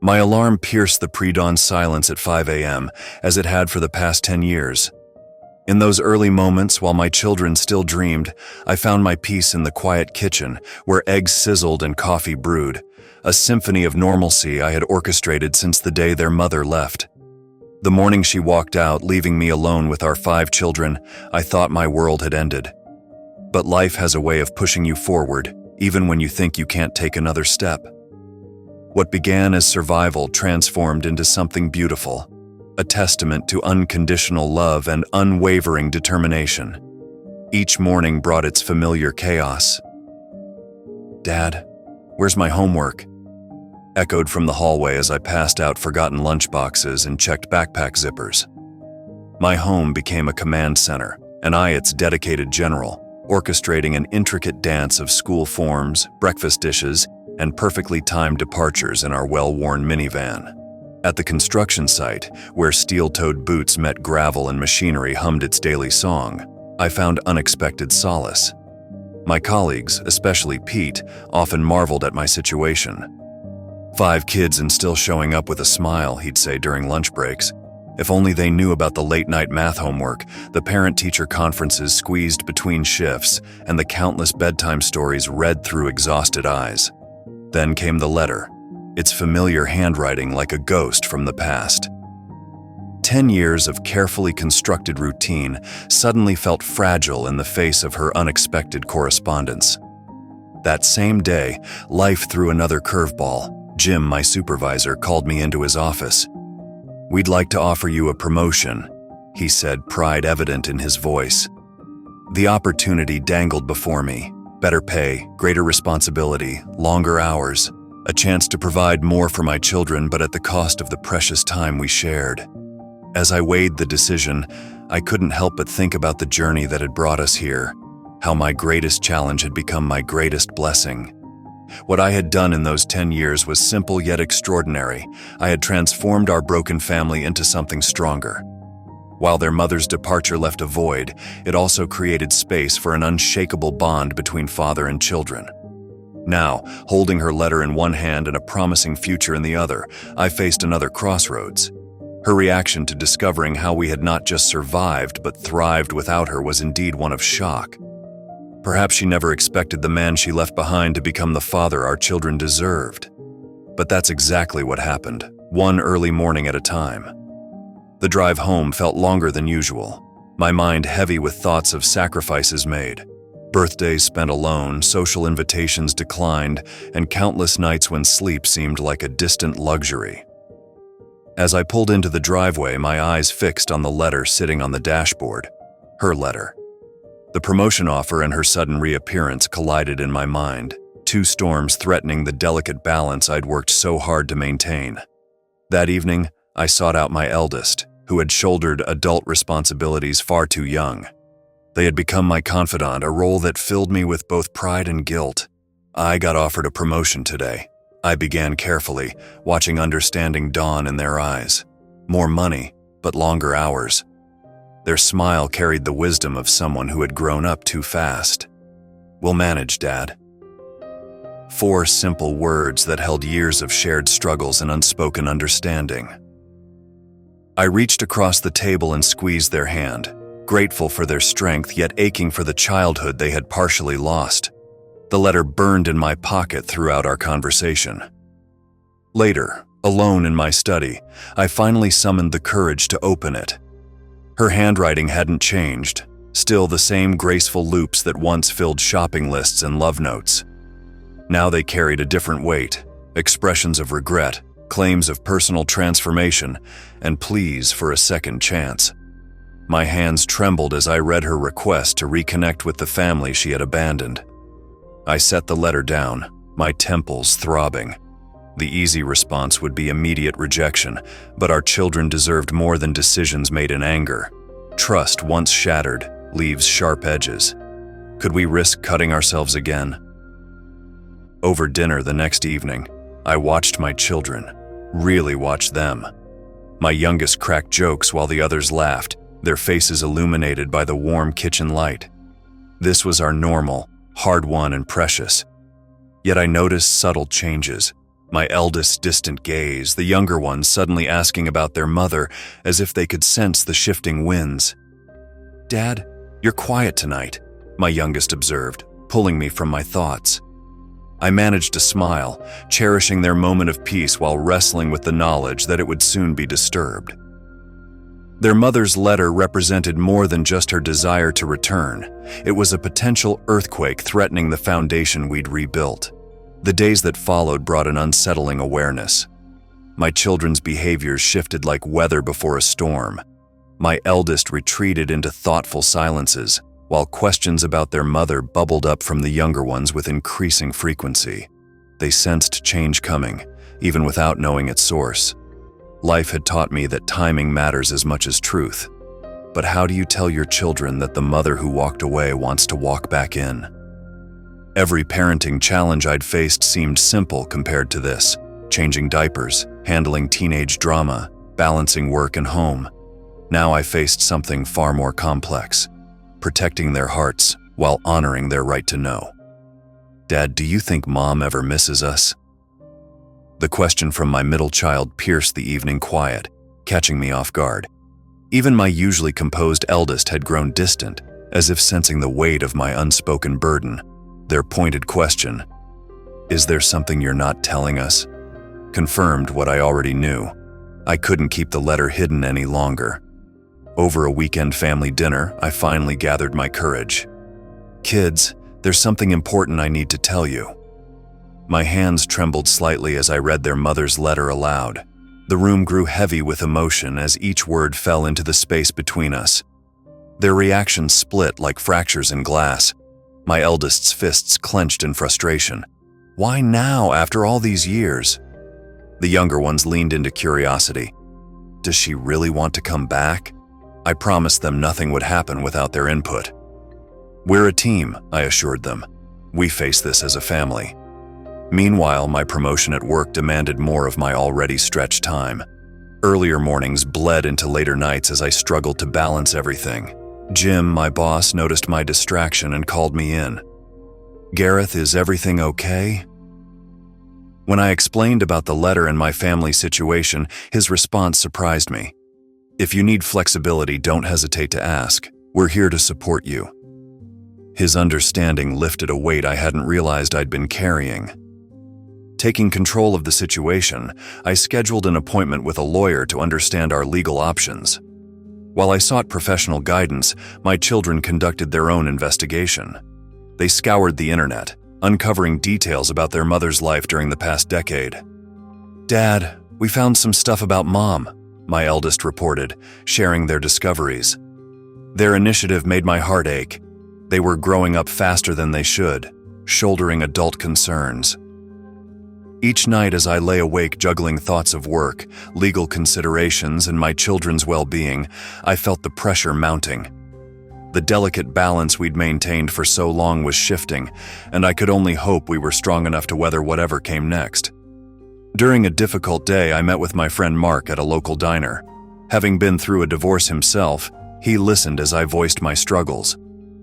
My alarm pierced the pre-dawn silence at 5 a.m., as it had for the past 10 years. In those early moments, while my children still dreamed, I found my peace in the quiet kitchen, where eggs sizzled and coffee brewed, a symphony of normalcy I had orchestrated since the day their mother left. The morning she walked out, leaving me alone with our 5 children, I thought my world had ended. But life has a way of pushing you forward, even when you think you can't take another step. What began as survival transformed into something beautiful, a testament to unconditional love and unwavering determination. Each morning brought its familiar chaos. "Dad, where's my homework?" echoed from the hallway as I passed out forgotten lunchboxes and checked backpack zippers. My home became a command center, and I its dedicated general, orchestrating an intricate dance of school forms, breakfast dishes, and perfectly timed departures in our well-worn minivan. At the construction site, where steel-toed boots met gravel and machinery hummed its daily song, I found unexpected solace. My colleagues, especially Pete, often marveled at my situation. "5 kids and still showing up with a smile," he'd say during lunch breaks. If only they knew about the late-night math homework, the parent-teacher conferences squeezed between shifts, and the countless bedtime stories read through exhausted eyes. Then came the letter, its familiar handwriting like a ghost from the past. 10 years of carefully constructed routine suddenly felt fragile in the face of her unexpected correspondence. That same day, life threw another curveball. Jim, my supervisor, called me into his office. "We'd like to offer you a promotion," he said, pride evident in his voice. The opportunity dangled before me. Better pay, greater responsibility, longer hours, a chance to provide more for my children, but at the cost of the precious time we shared. As I weighed the decision, I couldn't help but think about the journey that had brought us here, how my greatest challenge had become my greatest blessing. What I had done in those 10 years was simple yet extraordinary. I had transformed our broken family into something stronger. While their mother's departure left a void, it also created space for an unshakable bond between father and children. Now, holding her letter in one hand and a promising future in the other, I faced another crossroads. Her reaction to discovering how we had not just survived but thrived without her was indeed one of shock. Perhaps she never expected the man she left behind to become the father our children deserved. But that's exactly what happened, one early morning at a time. The drive home felt longer than usual, my mind heavy with thoughts of sacrifices made. Birthdays spent alone, social invitations declined, and countless nights when sleep seemed like a distant luxury. As I pulled into the driveway, my eyes fixed on the letter sitting on the dashboard. Her letter. The promotion offer and her sudden reappearance collided in my mind, 2 storms threatening the delicate balance I'd worked so hard to maintain. That evening, I sought out my eldest, who had shouldered adult responsibilities far too young. They had become my confidant, a role that filled me with both pride and guilt. "I got offered a promotion today," I began carefully, watching understanding dawn in their eyes. More money, but longer hours. Their smile carried the wisdom of someone who had grown up too fast. "We'll manage, Dad." 4 simple words that held years of shared struggles and unspoken understanding. I reached across the table and squeezed their hand, grateful for their strength yet aching for the childhood they had partially lost. The letter burned in my pocket throughout our conversation. Later, alone in my study, I finally summoned the courage to open it. Her handwriting hadn't changed, still the same graceful loops that once filled shopping lists and love notes. Now they carried a different weight, expressions of regret, claims of personal transformation, and pleas for a second chance. My hands trembled as I read her request to reconnect with the family she had abandoned. I set the letter down, my temples throbbing. The easy response would be immediate rejection, but our children deserved more than decisions made in anger. Trust, once shattered, leaves sharp edges. Could we risk cutting ourselves again? Over dinner the next evening, I watched my children, really watched them. My youngest cracked jokes while the others laughed, their faces illuminated by the warm kitchen light. This was our normal, hard-won and precious. Yet I noticed subtle changes. My eldest's distant gaze, the younger ones suddenly asking about their mother as if they could sense the shifting winds. "Dad, you're quiet tonight," my youngest observed, pulling me from my thoughts. I managed to smile, cherishing their moment of peace while wrestling with the knowledge that it would soon be disturbed. Their mother's letter represented more than just her desire to return. It was a potential earthquake threatening the foundation we'd rebuilt. The days that followed brought an unsettling awareness. My children's behaviors shifted like weather before a storm. My eldest retreated into thoughtful silences, while questions about their mother bubbled up from the younger ones with increasing frequency. They sensed change coming, even without knowing its source. Life had taught me that timing matters as much as truth. But how do you tell your children that the mother who walked away wants to walk back in? Every parenting challenge I'd faced seemed simple compared to this: changing diapers, handling teenage drama, balancing work and home. Now I faced something far more complex: protecting their hearts while honoring their right to know. "Dad, do you think Mom ever misses us?" The question from my middle child pierced the evening quiet, catching me off guard. Even my usually composed eldest had grown distant, as if sensing the weight of my unspoken burden. Their pointed question, "Is there something you're not telling us?" confirmed what I already knew. I couldn't keep the letter hidden any longer. Over a weekend family dinner, I finally gathered my courage. "Kids, there's something important I need to tell you." My hands trembled slightly as I read their mother's letter aloud. The room grew heavy with emotion as each word fell into the space between us. Their reactions split like fractures in glass. My eldest's fists clenched in frustration. "Why now, after all these years?" The younger ones leaned into curiosity. "Does she really want to come back?" I promised them nothing would happen without their input. "We're a team," I assured them. "We face this as a family." Meanwhile, my promotion at work demanded more of my already stretched time. Earlier mornings bled into later nights as I struggled to balance everything. Jim, my boss, noticed my distraction and called me in. "Gareth, is everything okay?" When I explained about the letter and my family situation, his response surprised me. "If you need flexibility, don't hesitate to ask. We're here to support you." His understanding lifted a weight I hadn't realized I'd been carrying. Taking control of the situation, I scheduled an appointment with a lawyer to understand our legal options. While I sought professional guidance, my children conducted their own investigation. They scoured the internet, uncovering details about their mother's life during the past decade. "Dad, we found some stuff about Mom," my eldest reported, sharing their discoveries. Their initiative made my heart ache. They were growing up faster than they should, shouldering adult concerns. Each night as I lay awake juggling thoughts of work, legal considerations, and my children's well-being, I felt the pressure mounting. The delicate balance we'd maintained for so long was shifting, and I could only hope we were strong enough to weather whatever came next. During a difficult day, I met with my friend Mark at a local diner. Having been through a divorce himself, he listened as I voiced my struggles.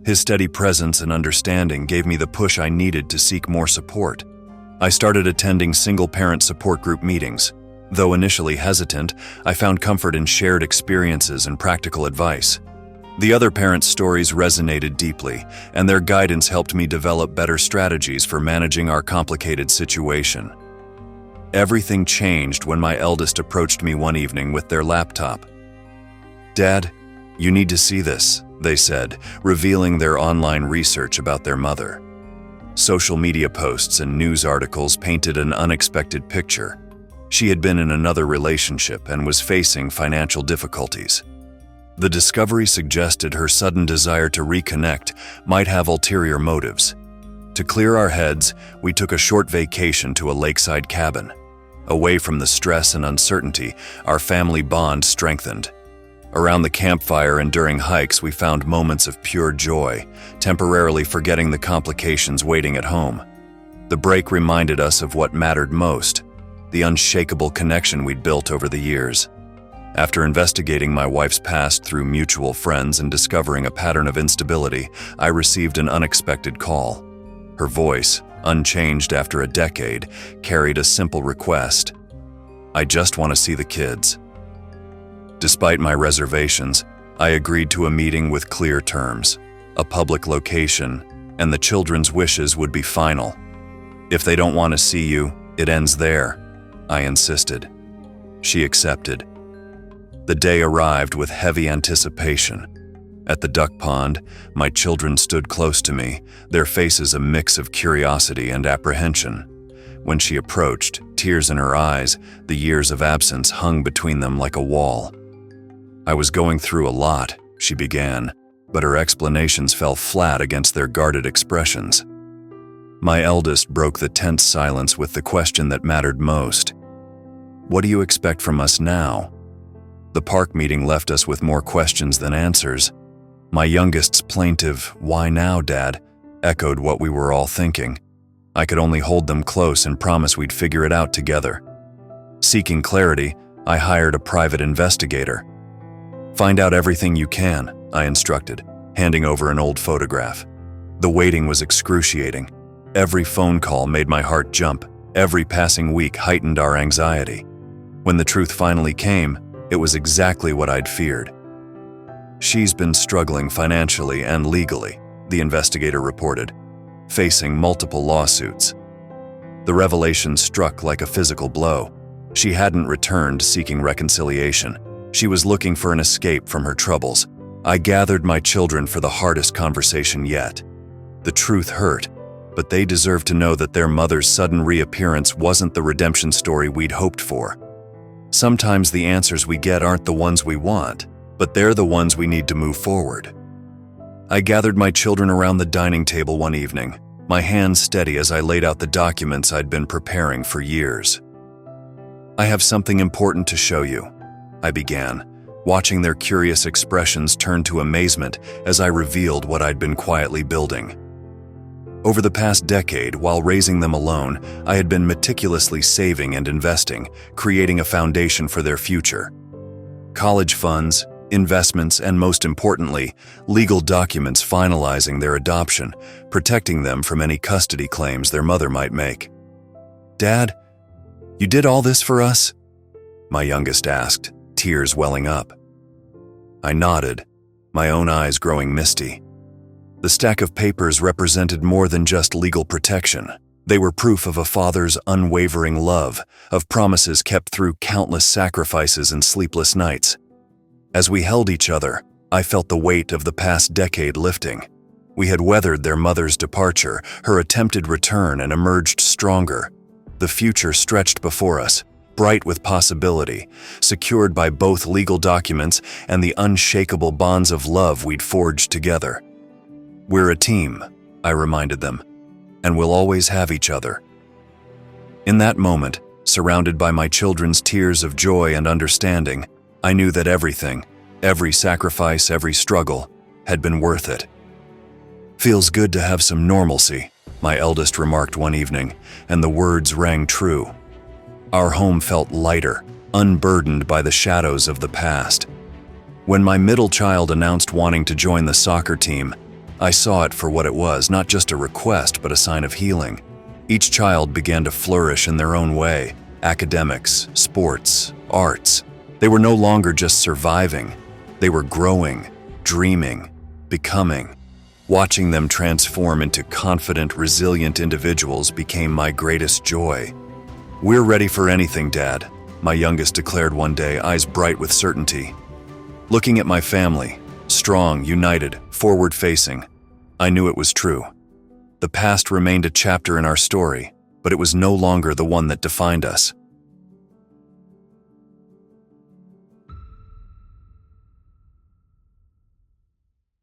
His steady presence and understanding gave me the push I needed to seek more support. I started attending single-parent support group meetings. Though initially hesitant, I found comfort in shared experiences and practical advice. The other parents' stories resonated deeply, and their guidance helped me develop better strategies for managing our complicated situation. Everything changed when my eldest approached me one evening with their laptop. "Dad, you need to see this," they said, revealing their online research about their mother. Social media posts and news articles painted an unexpected picture. She had been in another relationship and was facing financial difficulties. The discovery suggested her sudden desire to reconnect might have ulterior motives. To clear our heads, we took a short vacation to a lakeside cabin. Away from the stress and uncertainty, our family bond strengthened. Around the campfire and during hikes, we found moments of pure joy, temporarily forgetting the complications waiting at home. The break reminded us of what mattered most, the unshakable connection we'd built over the years. After investigating my wife's past through mutual friends and discovering a pattern of instability, I received an unexpected call. Her voice, unchanged after a decade, carried a simple request: "I just want to see the kids." Despite my reservations, I agreed to a meeting with clear terms, a public location, and the children's wishes would be final. "If they don't want to see you, it ends there," I insisted. She accepted. The day arrived with heavy anticipation. At the duck pond, my children stood close to me, their faces a mix of curiosity and apprehension. When she approached, tears in her eyes, the years of absence hung between them like a wall. "I was going through a lot," she began, but her explanations fell flat against their guarded expressions. My eldest broke the tense silence with the question that mattered most. "What do you expect from us now?" The park meeting left us with more questions than answers. My youngest's plaintive, "Why now, Dad?" echoed what we were all thinking. I could only hold them close and promise we'd figure it out together. Seeking clarity, I hired a private investigator. "Find out everything you can," I instructed, handing over an old photograph. The waiting was excruciating. Every phone call made my heart jump. Every passing week heightened our anxiety. When the truth finally came, it was exactly what I'd feared. "She's been struggling financially and legally," the investigator reported, facing multiple lawsuits. The revelation struck like a physical blow. She hadn't returned seeking reconciliation. She was looking for an escape from her troubles. I gathered my children for the hardest conversation yet. The truth hurt, but they deserved to know that their mother's sudden reappearance wasn't the redemption story we'd hoped for. Sometimes the answers we get aren't the ones we want, but they're the ones we need to move forward. I gathered my children around the dining table one evening, my hands steady as I laid out the documents I'd been preparing for years. "I have something important to show you," I began, watching their curious expressions turn to amazement as I revealed what I'd been quietly building. Over the past decade, while raising them alone, I had been meticulously saving and investing, creating a foundation for their future. College funds, investments, and most importantly, legal documents finalizing their adoption, protecting them from any custody claims their mother might make. "Dad, you did all this for us?" my youngest asked, tears welling up. I nodded, my own eyes growing misty. The stack of papers represented more than just legal protection. They were proof of a father's unwavering love, of promises kept through countless sacrifices and sleepless nights. As we held each other, I felt the weight of the past decade lifting. We had weathered their mother's departure, her attempted return, and emerged stronger. The future stretched before us, bright with possibility, secured by both legal documents and the unshakable bonds of love we'd forged together. "We're a team," I reminded them, "and we'll always have each other." In that moment, surrounded by my children's tears of joy and understanding, I knew that everything, every sacrifice, every struggle, had been worth it. "Feels good to have some normalcy," my eldest remarked one evening, and the words rang true. Our home felt lighter, unburdened by the shadows of the past. When my middle child announced wanting to join the soccer team, I saw it for what it was, not just a request, but a sign of healing. Each child began to flourish in their own way: academics, sports, arts. They were no longer just surviving. They were growing, dreaming, becoming. Watching them transform into confident, resilient individuals became my greatest joy. "We're ready for anything, Dad," my youngest declared one day, eyes bright with certainty. Looking at my family, strong, united, forward-facing, I knew it was true. The past remained a chapter in our story, but it was no longer the one that defined us.